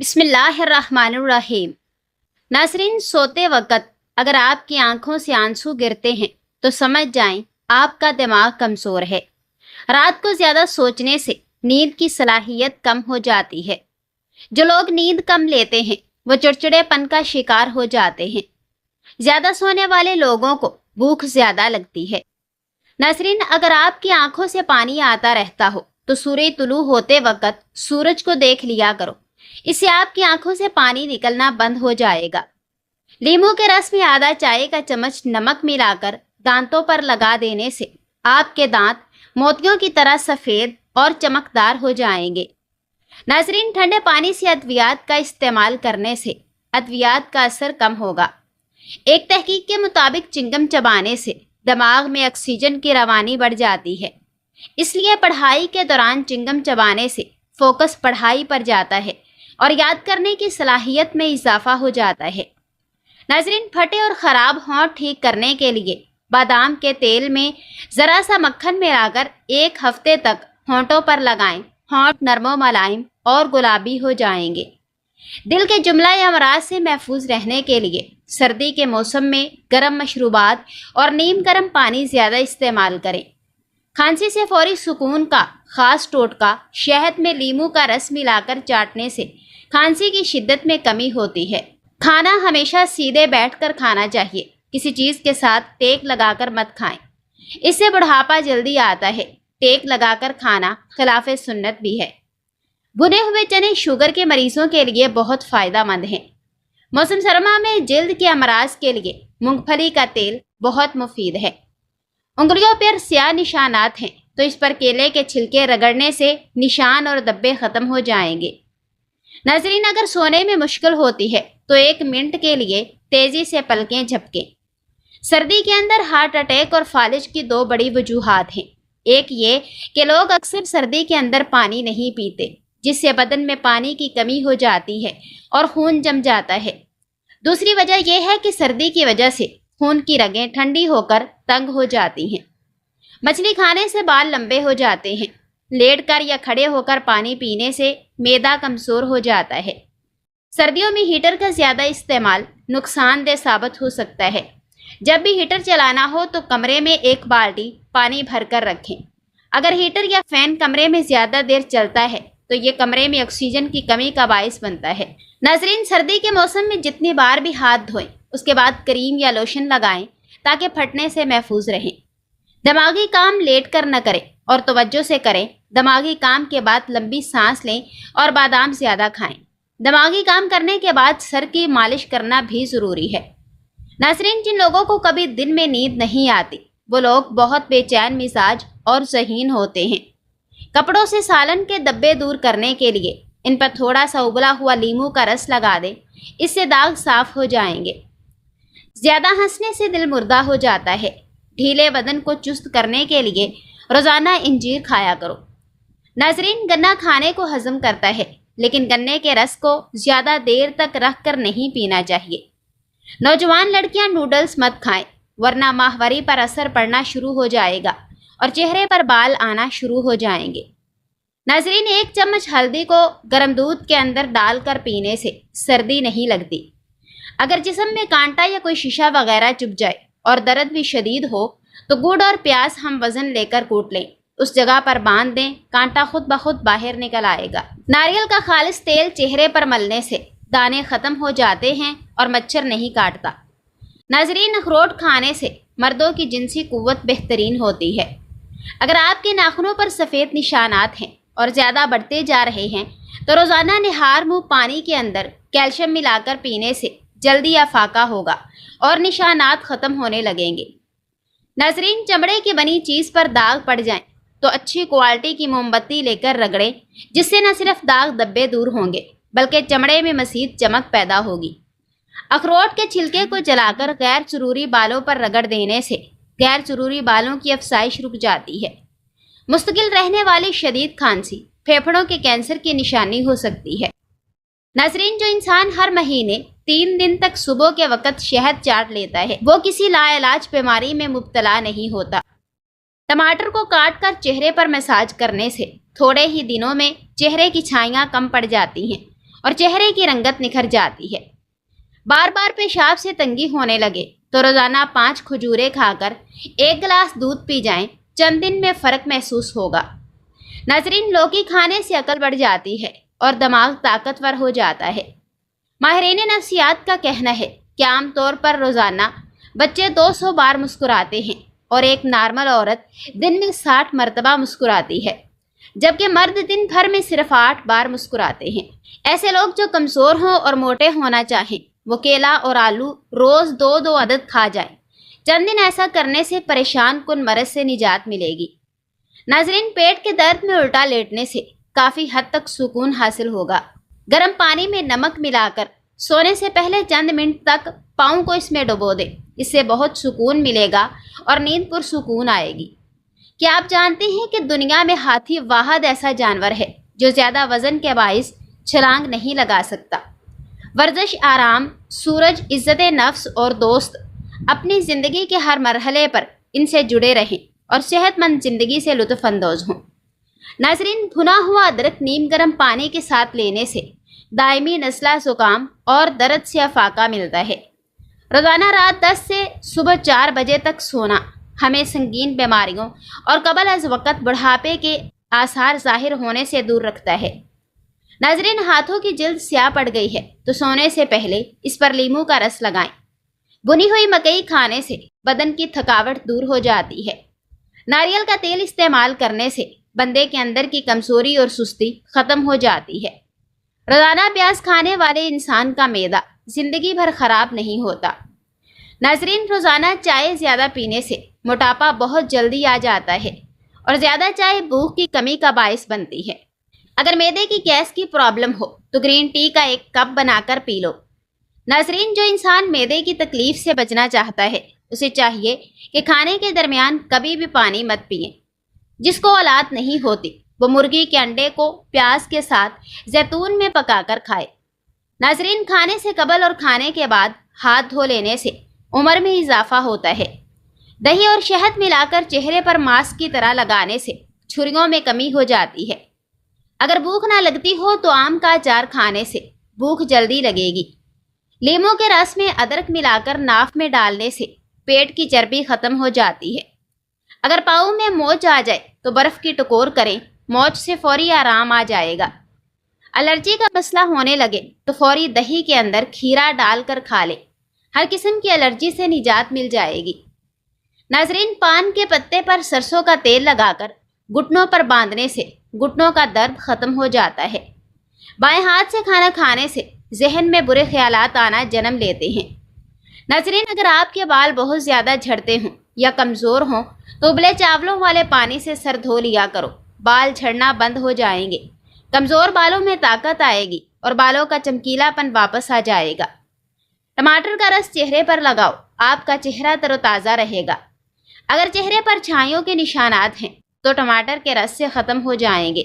بسم اللہ الرحمن الرحیم۔ ناظرین، سوتے وقت اگر آپ کی آنکھوں سے آنسو گرتے ہیں تو سمجھ جائیں آپ کا دماغ کمزور ہے۔ رات کو زیادہ سوچنے سے نیند کی صلاحیت کم ہو جاتی ہے۔ جو لوگ نیند کم لیتے ہیں وہ چڑچڑے پن کا شکار ہو جاتے ہیں۔ زیادہ سونے والے لوگوں کو بھوک زیادہ لگتی ہے۔ ناظرین، اگر آپ کی آنکھوں سے پانی آتا رہتا ہو تو سورج طلوع ہوتے وقت سورج کو دیکھ لیا کرو، اس سے آپ کی آنکھوں سے پانی نکلنا بند ہو جائے گا۔ لیموں کے رس میں آدھا چائے کا چمچ نمک ملا کر دانتوں پر لگا دینے سے آپ کے دانت موتیوں کی طرح سفید اور چمکدار ہو جائیں گے۔ ناظرین، ٹھنڈے پانی سے ادویات کا استعمال کرنے سے ادویات کا اثر کم ہوگا۔ ایک تحقیق کے مطابق چنگم چبانے سے دماغ میں آکسیجن کی روانی بڑھ جاتی ہے، اس لیے پڑھائی کے دوران چنگم چبانے سے فوکس پڑھائی پر جاتا ہے اور یاد کرنے کی صلاحیت میں اضافہ ہو جاتا ہے۔ ناظرین، پھٹے اور خراب ہونٹ ٹھیک کرنے کے لیے بادام کے تیل میں ذرا سا مکھن ملا کر 1 ہفتے تک ہونٹوں پر لگائیں۔ ہونٹ نرم و ملائم اور گلابی ہو جائیں گے۔ دل کے جملہ یا امراض سے محفوظ رہنے کے لیے سردی کے موسم میں گرم مشروبات اور نیم گرم پانی زیادہ استعمال کریں۔ کھانسی سے فوری سکون کا خاص ٹوٹکا شہد میں لیموں کا رس ملا کر چاٹنے سے کھانسی کی شدت میں کمی ہوتی ہے۔ کھانا ہمیشہ سیدھے بیٹھ کر کھانا چاہیے، کسی چیز کے ساتھ ٹیک لگا کر مت کھائیں، اس سے بڑھاپا جلدی آتا ہے۔ ٹیک لگا کر کھانا خلاف سنت بھی ہے۔ بھنے ہوئے چنے شوگر کے مریضوں کے لیے بہت فائدہ مند ہیں۔ موسم سرما میں جلد کے امراض کے لیے مونگ پھلی کا تیل بہت مفید ہے۔ انگلیوں پر سیاہ نشانات ہیں تو اس پر کیلے کے چھلکے رگڑنے سے نشان اور دبے ختم ہو جائیں گے۔ ناظرین، اگر سونے میں مشکل ہوتی ہے تو 1 منٹ کے لیے تیزی سے پلکیں جھپکیں۔ سردی کے اندر ہارٹ اٹیک اور فالج کی 2 بڑی وجوہات ہیں۔ ایک یہ کہ لوگ اکثر سردی کے اندر پانی نہیں پیتے، جس سے بدن میں پانی کی کمی ہو جاتی ہے اور خون جم جاتا ہے۔ دوسری وجہ یہ ہے کہ سردی کی وجہ سے خون کی رگیں ٹھنڈی ہو کر تنگ ہو جاتی ہیں۔ مچھلی کھانے سے بال لمبے ہو جاتے ہیں۔ لیٹ کر یا کھڑے ہو کر پانی پینے سے معدہ کمزور ہو جاتا ہے۔ سردیوں میں ہیٹر کا زیادہ استعمال نقصان دہ ثابت ہو سکتا ہے۔ جب بھی ہیٹر چلانا ہو تو کمرے میں 1 بالٹی پانی بھر کر رکھیں۔ اگر ہیٹر یا فین کمرے میں زیادہ دیر چلتا ہے تو یہ کمرے میں آکسیجن کی کمی کا باعث بنتا ہے۔ ناظرین، سردی کے موسم میں جتنی بار بھی ہاتھ دھوئیں اس کے بعد کریم یا لوشن لگائیں تاکہ پھٹنے سے محفوظ رہیں۔ دماغی کام لیٹ کر نہ کریں اور توجہ سے کریں۔ دماغی کام کے بعد لمبی سانس لیں اور بادام زیادہ کھائیں۔ دماغی کام کرنے کے بعد سر کی مالش کرنا بھی ضروری ہے۔ ناظرین، جن لوگوں کو کبھی دن میں نیند نہیں آتی وہ لوگ بہت بے چین مزاج اور ذہین ہوتے ہیں۔ کپڑوں سے سالن کے دبے دور کرنے کے لیے ان پر تھوڑا سا ابلا ہوا لیموں کا رس لگا دیں، اس سے داغ صاف ہو جائیں گے۔ زیادہ ہنسنے سے دل مردہ ہو جاتا ہے۔ ڈھیلے بدن کو چست کرنے کے لیے روزانہ انجیر کھایا کرو۔ ناظرین، گنا کھانے کو ہضم کرتا ہے لیکن گنے کے رس کو زیادہ دیر تک رکھ کر نہیں پینا چاہیے۔ نوجوان لڑکیاں نوڈلز مت کھائیں ورنہ ماہواری پر اثر پڑنا شروع ہو جائے گا اور چہرے پر بال آنا شروع ہو جائیں گے۔ ناظرین، 1 چمچ ہلدی کو گرم دودھ کے اندر ڈال کر پینے سے سردی نہیں لگتی۔ اگر جسم میں کانٹا یا کوئی شیشہ وغیرہ چبھ جائے اور درد بھی شدید ہو تو گڑ اور پیاز ہم وزن لے کر کوٹ لیں، اس جگہ پر باندھ دیں، کانٹا خود بخود باہر نکل آئے گا۔ ناریل کا خالص تیل چہرے پر ملنے سے دانے ختم ہو جاتے ہیں اور مچھر نہیں کاٹتا۔ ناظرین، اخروٹ کھانے سے مردوں کی جنسی قوت بہترین ہوتی ہے۔ اگر آپ کے ناخنوں پر سفید نشانات ہیں اور زیادہ بڑھتے جا رہے ہیں تو روزانہ نہار منہ پانی کے اندر کیلشیم ملا کر پینے سے جلدی افاقہ ہوگا اور نشانات ختم ہونے لگیں گے۔ ناظرین، چمڑے کی بنی چیز پر داغ پڑ جائیں تو اچھی کوالٹی کی موم بتی لے کر رگڑیں، جس سے نہ صرف داغ دبے دور ہوں گے بلکہ چمڑے میں مزید چمک پیدا ہوگی۔ اخروٹ کے چھلکے کو جلا کر غیر ضروری بالوں پر رگڑ دینے سے غیر ضروری بالوں کی افزائش رک جاتی ہے۔ مستقل رہنے والی شدید کھانسی پھیپھڑوں کے کینسر کی نشانی ہو سکتی ہے۔ ناظرین، جو انسان ہر مہینے 3 دن تک صبح کے وقت شہد چاٹ لیتا ہے وہ کسی لا علاج بیماری میں مبتلا نہیں ہوتا۔ ٹماٹر کو کاٹ کر چہرے پر مساج کرنے سے تھوڑے ہی دنوں میں چہرے کی چھائیاں کم پڑ جاتی ہیں اور چہرے کی رنگت نکھر جاتی ہے۔ بار بار پیشاب سے تنگی ہونے لگے تو روزانہ 5 کھجوریں کھا کر 1 گلاس دودھ پی جائیں، چند دن میں فرق محسوس ہوگا۔ ناظرین، لوکی کھانے سے عقل بڑھ جاتی ہے اور دماغ طاقتور ہو جاتا ہے۔ ماہرین نفسیات کا کہنا ہے کہ عام طور پر روزانہ بچے 200 بار مسکراتے ہیں اور ایک نارمل عورت دن میں 60 مرتبہ مسکراتی ہے، جبکہ مرد دن بھر میں صرف 8 بار مسکراتے ہیں۔ ایسے لوگ جو کمزور ہوں اور موٹے ہونا چاہیں وہ کیلا اور آلو روز 2 عدد کھا جائیں۔ چند دن ایسا کرنے سے پریشان کن مرض سے نجات ملے گی۔ ناظرین، پیٹ کے درد میں الٹا لیٹنے سے کافی حد تک سکون حاصل ہوگا۔ گرم پانی میں نمک ملا کر سونے سے پہلے چند منٹ تک پاؤں کو اس میں ڈبو دیں، اس سے بہت سکون ملے گا اور نیند پرسکون آئے گی۔ کیا آپ جانتے ہیں کہ دنیا میں ہاتھی واحد ایسا جانور ہے جو زیادہ وزن کے باعث چھلانگ نہیں لگا سکتا؟ ورزش، آرام، سورج، عزت نفس اور دوست، اپنی زندگی کے ہر مرحلے پر ان سے جڑے رہیں اور صحت مند زندگی سے لطف اندوز ہوں۔ ناظرین، بھنا ہوا ادرک نیم گرم پانی کے ساتھ لینے سے دائمی نزلہ زکام اور درد سے افاقہ ملتا ہے۔ روزانہ رات 10 سے صبح 4 بجے تک سونا ہمیں سنگین بیماریوں اور قبل از وقت بڑھاپے کے آثار ظاہر ہونے سے دور رکھتا ہے۔ ناظرین، ہاتھوں کی جلد سیاہ پڑ گئی ہے تو سونے سے پہلے اس پر لیموں کا رس لگائیں۔ بنی ہوئی مکئی کھانے سے بدن کی تھکاوٹ دور ہو جاتی ہے۔ ناریل کا تیل استعمال کرنے سے بندے کے اندر کی کمزوری اور سستی ختم ہو جاتی ہے۔ روزانہ پیاز کھانے والے انسان کا معدہ زندگی بھر خراب نہیں ہوتا۔ ناظرین، روزانہ چائے زیادہ پینے سے موٹاپا بہت جلدی آ جاتا ہے اور زیادہ چائے بھوک کی کمی کا باعث بنتی ہے۔ اگر معدے کی گیس کی پرابلم ہو تو گرین ٹی کا 1 کپ بنا کر پی لو۔ ناظرین، جو انسان معدے کی تکلیف سے بچنا چاہتا ہے اسے چاہیے کہ کھانے کے درمیان کبھی بھی پانی مت پئیں۔ جس کو اولاد نہیں ہوتی وہ مرغی کے انڈے کو پیاز کے ساتھ زیتون میں پکا کر کھائے۔ ناظرین، کھانے سے قبل اور کھانے کے بعد ہاتھ دھو لینے سے عمر میں اضافہ ہوتا ہے۔ دہی اور شہد ملا کر چہرے پر ماسک کی طرح لگانے سے جھریوں میں کمی ہو جاتی ہے۔ اگر بھوک نہ لگتی ہو تو آم کا اچار کھانے سے بھوک جلدی لگے گی۔ لیموں کے رس میں ادرک ملا کر ناف میں ڈالنے سے پیٹ کی چربی ختم ہو جاتی ہے۔ اگر پاؤں میں موچ آ جائے تو برف کی ٹکور کریں، موچ سے فوری آرام آ جائے گا۔ الرجی کا مسئلہ ہونے لگے تو فوری دہی کے اندر کھیرا ڈال کر کھا لیں، ہر قسم کی الرجی سے نجات مل جائے گی۔ ناظرین، پان کے پتے پر سرسوں کا تیل لگا کر گھٹنوں پر باندھنے سے گھٹنوں کا درد ختم ہو جاتا ہے۔ بائیں ہاتھ سے کھانا کھانے سے ذہن میں برے خیالات آنا جنم لیتے ہیں۔ ناظرین، اگر آپ کے بال بہت زیادہ جھڑتے ہوں یا کمزور ہوں تو ابلے چاولوں والے پانی سے سر دھو لیا کرو، بال جھڑنا بند ہو جائیں گے، کمزور بالوں میں طاقت آئے گی اور بالوں کا چمکیلا پن واپس آ جائے گا۔ ٹماٹر کا رس چہرے پر لگاؤ، آپ کا چہرہ تر و تازہ رہے گا۔ اگر چہرے پر چھائیوں کے نشانات ہیں تو ٹماٹر کے رس سے ختم ہو جائیں گے۔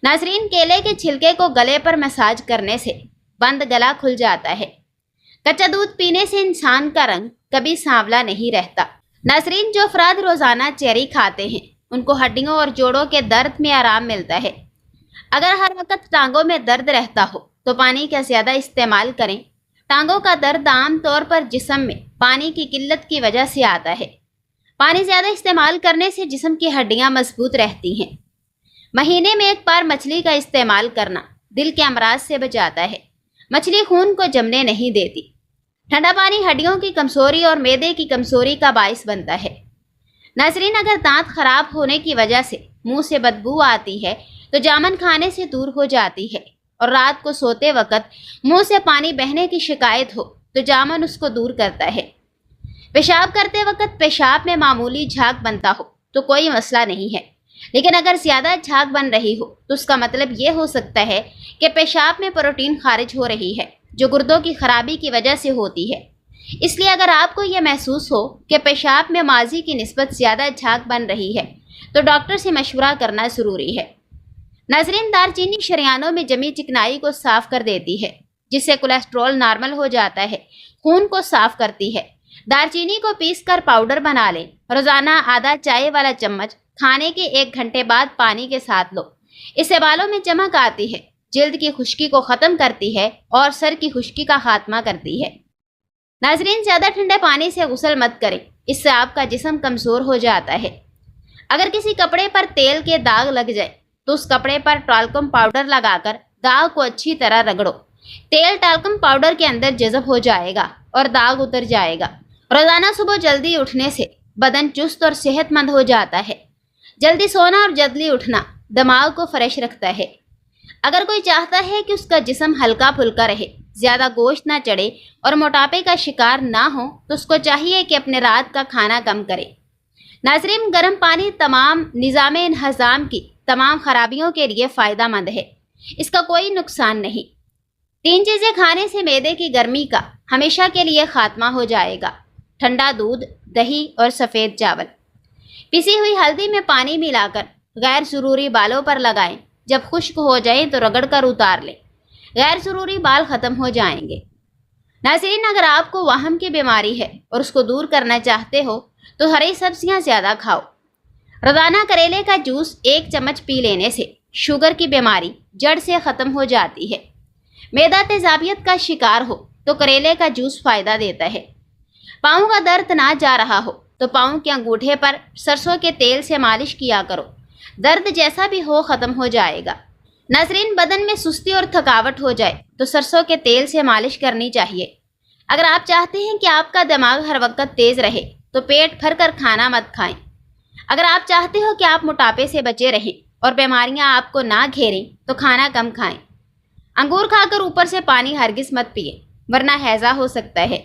ناظرین، کیلے کے چھلکے کو گلے پر مساج کرنے سے بند گلا کھل جاتا ہے۔ کچا دودھ پینے سے انسان کا رنگ کبھی سانولا نہیں رہتا۔ ناظرین، جو افراد روزانہ چیری کھاتے ہیں ان کو ہڈیوں اور جوڑوں کے درد میں آرام ملتا ہے۔ اگر ہر وقت ٹانگوں میں درد رہتا ہو تو پانی کا زیادہ استعمال کریں۔ ٹانگوں کا درد عام طور پر جسم میں پانی کی قلت کی وجہ سے آتا ہے۔ پانی زیادہ استعمال کرنے سے جسم کی ہڈیاں مضبوط رہتی ہیں۔ مہینے میں 1 بار مچھلی کا استعمال کرنا دل کے امراض سے بچاتا ہے۔ مچھلی خون کو جمنے نہیں دیتی۔ ٹھنڈا پانی ہڈیوں کی کمزوری اور معدے کی کمزوری کا باعث بنتا ہے۔ ناظرین، اگر دانت خراب ہونے کی وجہ سے منہ سے بدبو آتی ہے تو جامن کھانے سے دور ہو جاتی ہے، اور رات کو سوتے وقت منہ سے پانی بہنے کی شکایت ہو تو جامن اس کو دور کرتا ہے۔ پیشاب کرتے وقت پیشاب میں معمولی جھاگ بنتا ہو تو کوئی مسئلہ نہیں ہے، لیکن اگر زیادہ جھاگ بن رہی ہو تو اس کا مطلب یہ ہو سکتا ہے کہ پیشاب میں پروٹین خارج ہو رہی ہے جو گردوں کی خرابی کی وجہ سے ہوتی ہے۔ اس لیے اگر آپ کو یہ محسوس ہو کہ پیشاب میں ماضی کی نسبت زیادہ جھاگ بن رہی ہے تو ڈاکٹر سے مشورہ کرنا ضروری ہے۔ ناظرین، دار چینی شریانوں میں جمی چکنائی کو صاف کر دیتی ہے جس سے کولیسٹرول نارمل ہو جاتا ہے، خون کو صاف کرتی ہے۔ دار چینی کو پیس کر پاؤڈر بنا لیں، روزانہ آدھا چائے والا چمچ کھانے کے 1 گھنٹے بعد پانی کے ساتھ لو، اس سے بالوں میں چمک آتی ہے، جلد کی خشکی کو ختم کرتی ہے اور سر کی خشکی کا خاتمہ کرتی ہے۔ ناظرین، زیادہ ٹھنڈے پانی سے غسل مت کریں، اس سے آپ کا جسم کمزور ہو جاتا ہے۔ اگر کسی کپڑے پر تیل کے داغ لگ جائے تو اس کپڑے پر ٹالکم پاؤڈر لگا کر داغ کو اچھی طرح رگڑو۔ تیل ٹالکم پاؤڈر کے اندر جذب ہو جائے گا اور داغ اتر جائے گا۔ روزانہ صبح جلدی اٹھنے سے بدن چست اور صحت مند ہو جاتا ہے۔ جلدی سونا اور جلدی اٹھنا دماغ کو فریش رکھتا ہے۔ اگر کوئی چاہتا ہے کہ اس کا جسم ہلکا پھلکا رہے، زیادہ گوشت نہ چڑھے اور موٹاپے کا شکار نہ ہو، تو اس کو چاہیے کہ اپنے رات کا کھانا کم کرے۔ ناظرین، گرم پانی تمام نظام ہضم کی تمام خرابیوں کے لیے فائدہ مند ہے، اس کا کوئی نقصان نہیں۔ 3 چیزیں کھانے سے معدے کی گرمی کا ہمیشہ کے لیے خاتمہ ہو جائے گا: ٹھنڈا دودھ، دہی اور سفید چاول۔ پسی ہوئی ہلدی میں پانی ملا کر غیر ضروری بالوں پر لگائیں، جب خشک ہو جائیں تو رگڑ کر اتار لیں، غیر ضروری بال ختم ہو جائیں گے۔ ناظرین، اگر آپ کو وہم کی بیماری ہے اور اس کو دور کرنا چاہتے ہو تو ہری سبزیاں زیادہ کھاؤ۔ روزانہ کریلے کا جوس 1 چمچ پی لینے سے شوگر کی بیماری جڑ سے ختم ہو جاتی ہے۔ معدہ تیزابیت کا شکار ہو تو کریلے کا جوس فائدہ دیتا ہے۔ پاؤں کا درد نہ جا رہا ہو تو پاؤں کے انگوٹھے پر سرسوں کے تیل سے مالش کیا کرو، درد جیسا بھی ہو ختم ہو جائے گا۔ ناظرین، بدن میں سستی اور تھکاوٹ ہو جائے تو سرسوں کے تیل سے مالش کرنی چاہیے۔ اگر آپ چاہتے ہیں کہ آپ کا دماغ ہر وقت تیز رہے تو پیٹ بھر کر کھانا مت کھائیں۔ اگر آپ چاہتے ہو کہ آپ موٹاپے سے بچے رہیں اور بیماریاں آپ کو نہ گھیریں تو کھانا کم کھائیں۔ انگور کھا کر اوپر سے پانی ہرگز مت پیے، ورنہ ہیضہ ہو سکتا ہے۔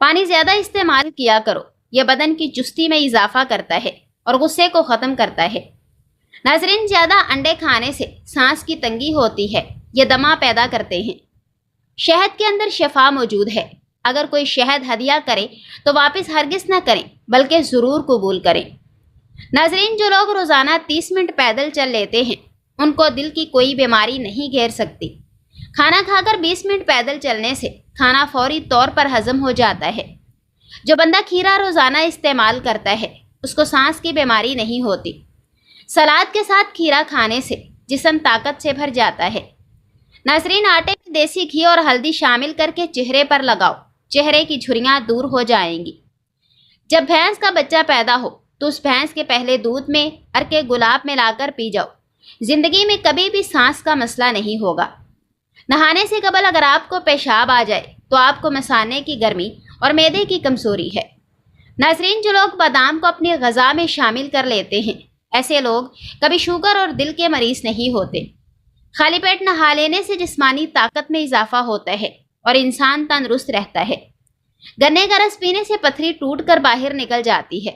پانی زیادہ استعمال کیا کرو، یہ بدن کی چستی میں اضافہ کرتا ہے اور غصے کو ختم کرتا ہے۔ ناظرین، زیادہ انڈے کھانے سے سانس کی تنگی ہوتی ہے، یہ دمہ پیدا کرتے ہیں۔ شہد کے اندر شفا موجود ہے، اگر کوئی شہد ہدیہ کرے تو واپس ہرگز نہ کریں بلکہ ضرور قبول کریں۔ ناظرین، جو لوگ روزانہ 30 منٹ پیدل چل لیتے ہیں ان کو دل کی کوئی بیماری نہیں گھیر سکتی۔ کھانا کھا کر 20 منٹ پیدل چلنے سے کھانا فوری طور پر ہضم ہو جاتا ہے۔ جو بندہ کھیرا روزانہ استعمال کرتا ہے اس کو سانس کی بیماری نہیں ہوتی۔ سلاد کے ساتھ کھیرا کھانے سے جسم طاقت سے بھر جاتا ہے۔ ناظرین، آٹے میں دیسی گھی اور ہلدی شامل کر کے چہرے پر لگاؤ، چہرے کی جھریاں دور ہو جائیں گی۔ جب بھینس کا بچہ پیدا ہو تو اس بھینس کے پہلے دودھ میں عرق گلاب ملا کر پی جاؤ، زندگی میں کبھی بھی سانس کا مسئلہ نہیں ہوگا۔ نہانے سے قبل اگر آپ کو پیشاب آ جائے تو آپ کو مثانے کی گرمی اور معدے کی کمزوری ہے۔ ناظرین، جو لوگ بادام کو اپنی غذا میں شامل کر لیتے ہیں ایسے لوگ کبھی شوگر اور دل کے مریض نہیں ہوتے۔ خالی پیٹ نہا لینے سے جسمانی طاقت میں اضافہ ہوتا ہے اور انسان تندرست رہتا ہے۔ گنے کا رس پینے سے پتھری ٹوٹ کر باہر نکل جاتی ہے۔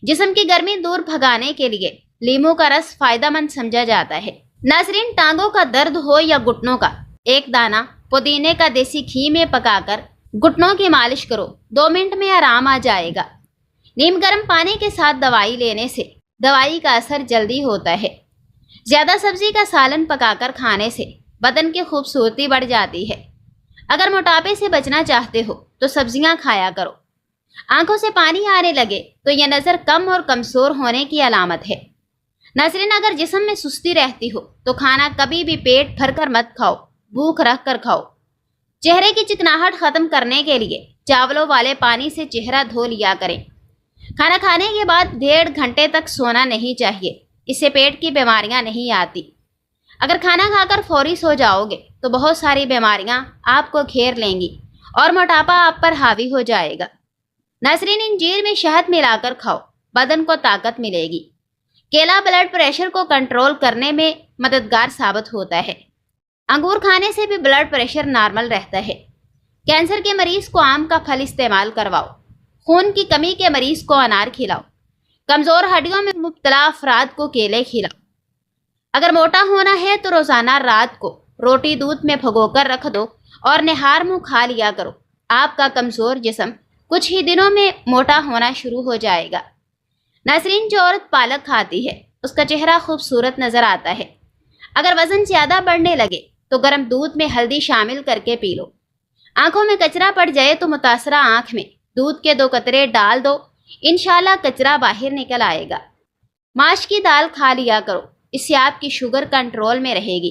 جسم کی گرمی دور بھگانے کے لیے لیموں کا رس فائدہ مند سمجھا جاتا ہے۔ ناظرین، ٹانگوں کا درد ہو یا گھٹنوں کا، 1 دانہ پودینے کا دیسی گھی میں پکا کر گھٹنوں کی مالش کرو، 2 منٹ میں آرام آ جائے گا۔ نیم گرم پانی کے ساتھ دوائی لینے سے دوائی کا اثر جلدی ہوتا ہے۔ زیادہ سبزی کا سالن پکا کر کھانے سے بدن کی خوبصورتی بڑھ جاتی ہے۔ اگر موٹاپے سے بچنا چاہتے ہو تو سبزیاں کھایا کرو۔ آنکھوں سے پانی آنے لگے تو یہ نظر کم اور کمزور ہونے کی علامت ہے۔ ناظرین، اگر جسم میں سستی رہتی ہو تو کھانا کبھی بھی پیٹ بھر کر مت کھاؤ، بھوک رکھ کر کھاؤ۔ چہرے کی چکناہٹ ختم کرنے کے لیے چاولوں والے پانی سے چہرہ دھو لیا کریں۔ کھانا کھانے کے بعد 1.5 گھنٹے تک سونا نہیں چاہیے، اس سے پیٹ کی بیماریاں نہیں آتی۔ اگر کھانا کھا کر فوری سو جاؤ گے تو بہت ساری بیماریاں آپ کو گھیر لیں گی اور موٹاپا آپ پر حاوی ہو جائے گا۔ ناظرین، انجیر میں شہد ملا کر کھاؤ، بدن کو طاقت ملے گی۔ کیلا بلڈ پریشر کو کنٹرول کرنے میں مددگار ثابت ہوتا ہے۔ انگور کھانے سے بھی بلڈ پریشر نارمل رہتا ہے۔ کینسر کے مریض کو آم کا پھل استعمال کرواؤ۔ خون کی کمی کے مریض کو انار کھلاؤ۔ کمزور ہڈیوں میں مبتلا افراد کو کیلے کھلاؤ۔ اگر موٹا ہونا ہے تو روزانہ رات کو روٹی دودھ میں بھگو کر رکھ دو اور نہار منہ کھا لیا کرو۔ آپ کا کمزور جسم کچھ ہی دنوں میں موٹا ہونا شروع ہو جائے گا۔ ناظرین، جو عورت پالک کھاتی ہے اس کا چہرہ خوبصورت نظر آتا ہے۔ اگر وزن زیادہ بڑھنے لگے تو گرم دودھ میں ہلدی شامل کر کے پی لو۔ آنکھوں میں کچرا پڑ جائے تو متاثرہ آنکھ میں دودھ کے 2 قطرے ڈال دو، انشاءاللہ کچرا باہر نکل آئے گا۔ ماش کی دال کھا لیا کرو، اس سے آپ کی شوگر کنٹرول میں رہے گی۔